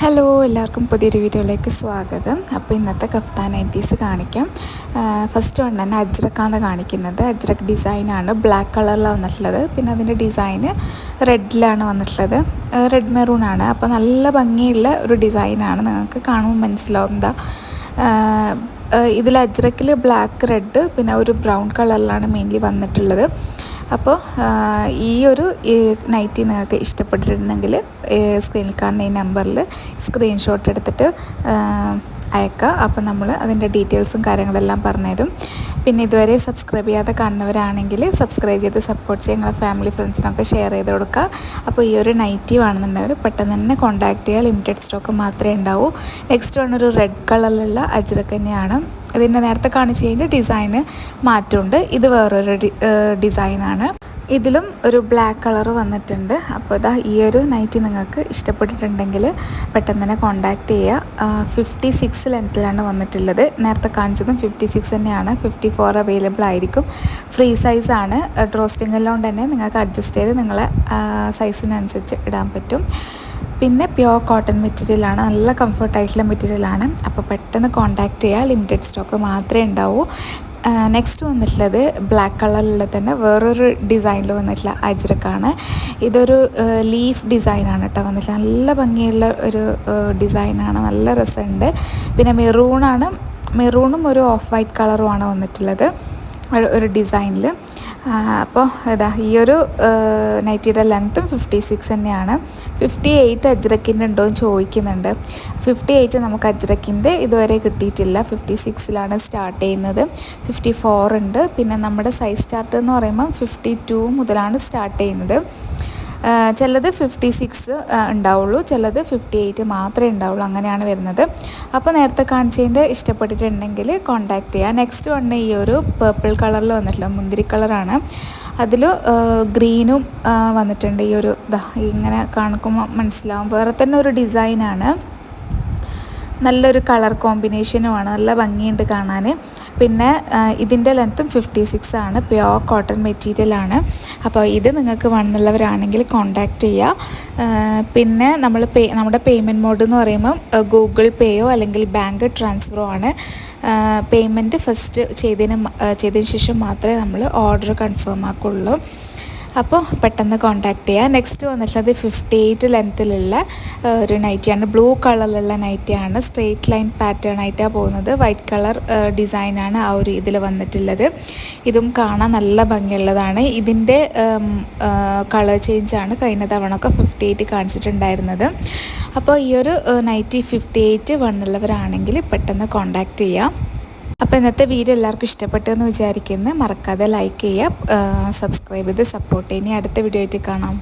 Hello, എല്ലാവർക്കും പുതിയൊരു വീഡിയോയിലേക്ക് സ്വാഗതം. അപ്പോൾ ഇന്നത്തെ കഫ്താൻ നൈറ്റീസ് കാണിക്കാം. ഫസ്റ്റ് വൺ തന്നെ അജ്രക്കാണ് കാണിക്കുന്നത്. അജ്രക് ഡിസൈനാണ്, ബ്ലാക്ക് കളറിലാണ് വന്നിട്ടുള്ളത്. പിന്നെ അതിൻ്റെ ഡിസൈന് റെഡിലാണ് വന്നിട്ടുള്ളത്, റെഡ് മെറൂണാണ്. അപ്പോൾ നല്ല ഭംഗിയുള്ള ഒരു ഡിസൈനാണ്, നിങ്ങൾക്ക് കാണുമ്പോൾ മനസ്സിലാവും. എന്താ ഇതിൽ അജ്രക്കിൽ ബ്ലാക്ക്, റെഡ്, പിന്നെ ഒരു ബ്രൗൺ കളറിലാണ് മെയിൻലി വന്നിട്ടുള്ളത്. അപ്പോൾ ഈ ഒരു നൈറ്റി നിങ്ങൾക്ക് ഇഷ്ടപ്പെട്ടിട്ടുണ്ടെങ്കിൽ സ്ക്രീനിൽ കാണുന്ന ഈ നമ്പറിൽ സ്ക്രീൻഷോട്ട് എടുത്തിട്ട് അയക്കുക. അപ്പോൾ നമ്മൾ അതിൻ്റെ ഡീറ്റെയിൽസും കാര്യങ്ങളെല്ലാം പറഞ്ഞുതരും. പിന്നെ ഇതുവരെ സബ്സ്ക്രൈബ് ചെയ്യാതെ കാണുന്നവരാണെങ്കിൽ സബ്സ്ക്രൈബ് ചെയ്ത് സപ്പോർട്ട് ചെയ്യുക, നിങ്ങളുടെ ഫാമിലി ഫ്രണ്ട്സിനൊക്കെ ഷെയർ ചെയ്ത് കൊടുക്കുക. അപ്പോൾ ഈ ഒരു നൈറ്റി വേണമെന്നുണ്ടെങ്കിൽ പെട്ടെന്ന് തന്നെ കോൺടാക്റ്റ് ചെയ്യുക. ലിമിറ്റഡ് സ്റ്റോക്ക് മാത്രമേ ഉണ്ടാവൂ. നെക്സ്റ്റ് വൺ ഒരു റെഡ് കളറിലുള്ള അജ്രക് തന്നെയാണ്. ഇതിൻ്റെ നേരത്തെ കാണിച്ചതിൻ്റെ ഡിസൈന് മാറ്റമുണ്ട്. ഇത് വേറൊരു ഡിസൈനാണ്. ഇതിലും ഒരു ബ്ലാക്ക് കളർ വന്നിട്ടുണ്ട്. അപ്പോൾ ഇതാ ഈ ഒരു നൈറ്റി നിങ്ങൾക്ക് ഇഷ്ടപ്പെട്ടിട്ടുണ്ടെങ്കിൽ പെട്ടെന്ന് തന്നെ കോൺടാക്റ്റ് ചെയ്യുക. 56 ലെങ്ത്തിലാണ് വന്നിട്ടുള്ളത്. നേരത്തെ കാണിച്ചതും 56 തന്നെയാണ്. 54 അവൈലബിൾ ആയിരിക്കും. ഫ്രീ സൈസാണ്. ഡ്രോസ്റ്റിങ്ങെല്ലാം തന്നെ നിങ്ങൾക്ക് അഡ്ജസ്റ്റ് ചെയ്ത് നിങ്ങളെ സൈസിനനുസരിച്ച് ഇടാൻ പറ്റും. പിന്നെ പ്യുവർ കോട്ടൺ മെറ്റീരിയലാണ്, നല്ല കംഫർട്ടായിട്ടുള്ള മെറ്റീരിയലാണ്. അപ്പോൾ പെട്ടെന്ന് കോൺടാക്റ്റ് ചെയ്യുക. ലിമിറ്റഡ് സ്റ്റോക്ക് മാത്രമേ ഉണ്ടാവൂ. നെക്സ്റ്റ് വന്നിട്ടുള്ളത് ബ്ലാക്ക് കളറിലുള്ള തന്നെ വേറൊരു ഡിസൈനിൽ വന്നിട്ടുള്ള അജ്രക്കാണ്. ഇതൊരു ലീഫ് ഡിസൈനാണ് കേട്ടോ വന്നിട്ടുള്ളത്. നല്ല ഭംഗിയുള്ള ഒരു ഡിസൈനാണ്, നല്ല രസമുണ്ട്. പിന്നെ മെറൂണും ഒരു ഓഫ് വൈറ്റ് കളറുമാണ് വന്നിട്ടുള്ളത് ഒരു ഡിസൈനിൽ. അപ്പോൾ ഇതാ ഈ ഒരു നൈറ്റിയുടെ ലെങ്ത്തും 56 തന്നെയാണ്. 58 അജ്രക്കിൻ്റെ ഉണ്ടോ എന്ന് ചോദിക്കുന്നുണ്ട്. 58 നമുക്ക് അജ്രക്കിൻ്റെ ഇതുവരെ കിട്ടിയിട്ടില്ല. 56ലാണ് സ്റ്റാർട്ട് ചെയ്യുന്നത്. 54 ഉണ്ട്. പിന്നെ നമ്മുടെ സൈസ് ചാർട്ട് എന്ന് പറയുമ്പോൾ 52 മുതലാണ് സ്റ്റാർട്ട് ചെയ്യുന്നത്. ചിലത് 56 ഉണ്ടാവുള്ളൂ, ചിലത് 58 മാത്രമേ ഉണ്ടാവുള്ളൂ, അങ്ങനെയാണ് വരുന്നത്. അപ്പോൾ നേരത്തെ കാണിച്ചതിൻ്റെ ഇഷ്ടപ്പെട്ടിട്ടുണ്ടെങ്കിൽ കോൺടാക്റ്റ് ചെയ്യുക. നെക്സ്റ്റ് വന്ന് ഈ ഒരു പേർപ്പിൾ കളറിൽ വന്നിട്ടുള്ള മുന്തിരി കളറാണ്. അതിൽ ഗ്രീനും വന്നിട്ടുണ്ട്. ഈ ഒരു ഇങ്ങനെ കാണിക്കുമ്പോൾ മനസ്സിലാവും, വേറെ തന്നെ ഒരു ഡിസൈനാണ്. നല്ലൊരു കളർ കോമ്പിനേഷനുമാണ്, നല്ല ഭംഗിയുണ്ട് കാണാൻ. പിന്നെ ഇതിൻ്റെ ലെങ്ത്തും 56 ആണ്. പ്യുവർ കോട്ടൺ മെറ്റീരിയലാണ്. അപ്പോൾ ഇത് നിങ്ങൾക്ക് വേണമെന്നുള്ളവരാണെങ്കിൽ കോൺടാക്റ്റ് ചെയ്യുക. പിന്നെ നമ്മുടെ പേയ്മെൻറ്റ് മോഡ് എന്ന് പറയുമ്പം ഗൂഗിൾ പേയോ അല്ലെങ്കിൽ ബാങ്ക് ട്രാൻസ്ഫറോ ആണ്. പേയ്മെൻറ്റ് ഫസ്റ്റ് ചെയ്തതിന് ശേഷം മാത്രമേ നമ്മൾ ഓർഡർ കൺഫേം ആക്കുള്ളൂ. അപ്പോൾ പെട്ടെന്ന് കോൺടാക്റ്റ് ചെയ്യുക. നെക്സ്റ്റ് വന്നിട്ടുള്ളത് 58 ലെങ്ത്തിലുള്ള ഒരു നൈറ്റിയാണ്. ബ്ലൂ കളറിലുള്ള നൈറ്റിയാണ്. സ്ട്രെയിറ്റ് ലൈൻ പാറ്റേൺ ആയിട്ടാണ് പോകുന്നത്. വൈറ്റ് കളർ ഡിസൈനാണ് ആ ഒരു ഇതിൽ വന്നിട്ടുള്ളത്. ഇതും കാണാൻ നല്ല ഭംഗിയുള്ളതാണ്. ഇതിൻ്റെ കളർ ചേഞ്ചാണ് കഴിഞ്ഞ തവണയൊക്കെ 58 കാണിച്ചിട്ടുണ്ടായിരുന്നത്. അപ്പോൾ ഈ ഒരു നൈറ്റി 58 വണ്ണുള്ളവരാണെങ്കിൽ പെട്ടെന്ന് കോൺടാക്റ്റ് ചെയ്യാം. അപ്പോൾ ഇന്നത്തെ വീഡിയോ എല്ലാവർക്കും ഇഷ്ടപ്പെട്ടെന്ന് വിചാരിക്കുന്നു. മറക്കാതെ ലൈക്ക് ചെയ്യുക, സബ്സ്ക്രൈബ് ചെയ്ത് സപ്പോർട്ട് ചെയ്യുക. ഇനി അടുത്ത വീഡിയോ ആയിട്ട് കാണാം.